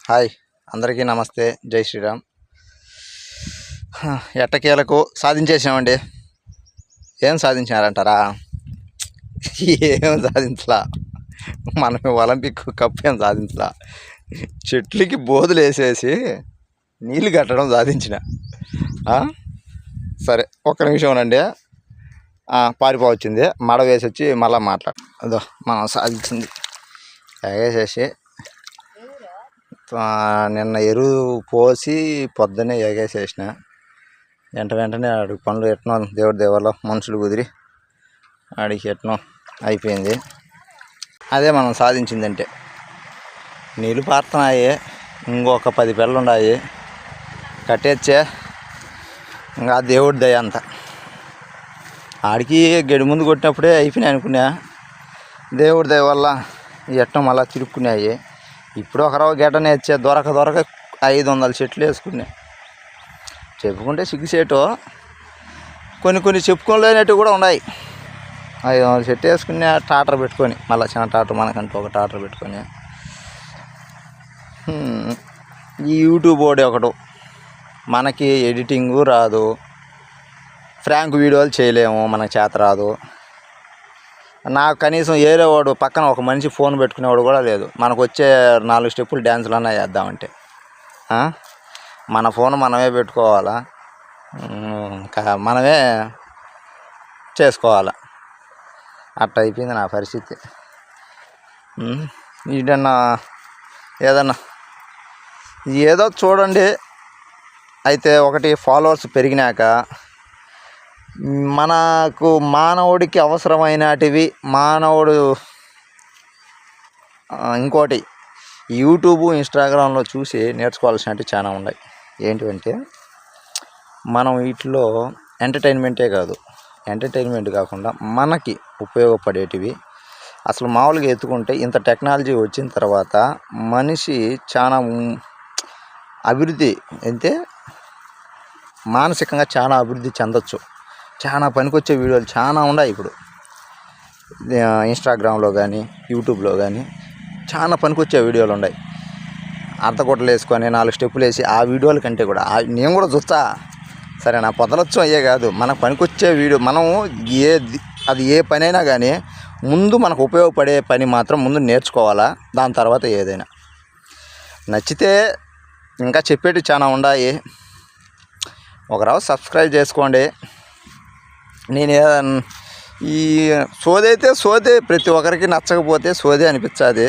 Hi అందరికీ నమస్తే, జై శ్రీరామ్. ఎట్టకేలకు సాధించేసామండి. ఏం సాధించారంటారా? ఏం సాధించలా. మనం ఒలింపిక్ కప్ ఏం సాధించలా. చెట్లకి బోధులు వేసేసి నీళ్ళు కట్టడం సాధించిన. సరే ఒక్క నిమిషం అండి, పారిపోవచ్చింది. మడ వేసి వచ్చి మళ్ళీ అదో మనం సాధించింది. వేసేసి నిన్న ఎరువు పోసి పొద్దున్నే ఎగేసేసిన. వెంటనే ఆడికి పనులు ఎట్నో దేవుడి దేవాలో మనుషులు కుదిరి ఆడికి ఎట్నో అయిపోయింది. అదే మనం సాధించిందంటే. నీళ్ళు పారుతున్నాయి, ఇంకొక 10 పెళ్ళు ఉన్నాయి, కట్టేచ్చే. ఇంకా దేవుడి దయ అంత. ఆడికి గడి ముందు కొట్టినప్పుడే అయిపోయినాయి అనుకున్నా. దేవుడి దయ వల్ల ఎట్నో మళ్ళీ తిరుక్కున్నాయి. ఇప్పుడు ఒకరవ గెటనే వచ్చే దొరక 500 చెట్లు వేసుకున్నాయి. చెప్పుకుంటే సిగ్గుసేటు. కొన్ని చెప్పుకోలేనట్టు కూడా ఉన్నాయి. 500 చెట్టు వేసుకునే టాటర్ పెట్టుకొని, మళ్ళీ చిన్న టాటర్ మనకంటూ ఒక టాటర్ పెట్టుకొని. ఈ యూట్యూబ్ ఒకడు మనకి ఎడిటింగు రాదు, ఫ్రాంక్ వీడియోలు చేయలేము, మనకు చేత రాదు. నాకు కనీసం ఏరేవాడు పక్కన ఒక మనిషి ఫోన్ పెట్టుకునేవాడు కూడా లేదు. మనకు వచ్చే 4 స్టెప్పులు డ్యాన్సులు అన్నా చేద్దామంటే మన ఫోన్ మనమే పెట్టుకోవాలా, మనమే చేసుకోవాలా. అట్ట అయిపోయింది నా పరిస్థితి. ఏదన్నా ఏదో చూడండి. అయితే ఒకటి, ఫాలోవర్స్ పెరిగినాక మనకు మానవుడికి అవసరమైనటివి ఇంకోటి యూట్యూబ్, ఇన్స్టాగ్రామ్లో చూసి నేర్చుకోవాల్సినవి చాలా ఉన్నాయి. ఏంటివంటే, మనం వీటిలో ఎంటర్టైన్మెంటే కాదు, ఎంటర్టైన్మెంట్ కాకుండా మనకి ఉపయోగపడేటివి. అసలు మామూలుగా ఎత్తుకుంటే ఇంత టెక్నాలజీ వచ్చిన తర్వాత మనిషి చాలా అభివృద్ధి అంటే మానసికంగా చాలా అభివృద్ధి చెందొచ్చు. చాలా పనికొచ్చే వీడియోలు చాలా ఉన్నాయి ఇప్పుడు. ఇన్స్టాగ్రామ్లో కానీ యూట్యూబ్లో కానీ చాలా పనికొచ్చే వీడియోలు ఉన్నాయి. అర్ధగొట్టలు వేసుకొని 4 స్టెప్పులు వేసి ఆ వీడియోల కంటే కూడా నేను కూడా చూస్తా. సరే, నా పొదలొచ్చు అయ్యే కాదు, మనకు పనికొచ్చే వీడియో. మనం అది ఏ పని అయినా కానీ ముందు మనకు ఉపయోగపడే పని మాత్రం ముందు నేర్చుకోవాలా. దాని తర్వాత ఏదైనా నచ్చితే ఇంకా చెప్పేటి చాలా ఉన్నాయి. ఒకరావు సబ్స్క్రైబ్ చేసుకోండి. నేను ఈ సోదైతే సోదే, ప్రతి ఒక్కరికి నచ్చకపోతే సోదే అనిపించాది.